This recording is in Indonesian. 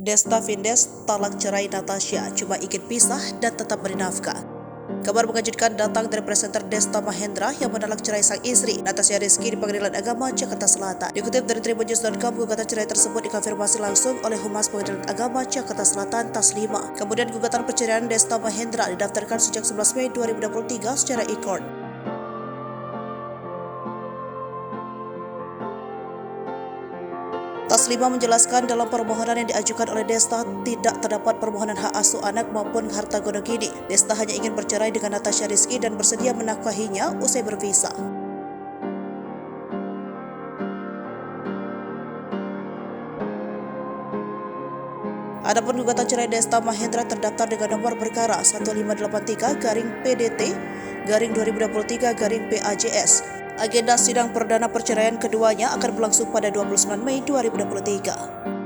Desta Vindes talak cerai Natasha, cuma ingin pisah dan tetap bernafkah. Kabar mengejutkan datang dari presenter Desta Mahendra yang menolak cerai sang istri, Natasha Rizky, di Pengadilan Agama Jakarta Selatan. Dikutip dari tribunnews.com, gugatan cerai tersebut dikonfirmasi langsung oleh Humas Pengadilan Agama Jakarta Selatan Taslima. Kemudian gugatan perceraian Desta Mahendra didaftarkan sejak 11 Mei 2023 secara e-court. Taslima menjelaskan dalam permohonan yang diajukan oleh Desta tidak terdapat permohonan hak asuh anak maupun harta gonogini. Desta hanya ingin bercerai dengan Natasha Rizky dan bersedia menafkahinya usai berpisah. Adapun gugatan cerai Desta Mahendra terdaftar dengan nomor perkara 1583-PDT-2023-PAJS. Agenda sidang perdana perceraian keduanya akan berlangsung pada 29 Mei 2023.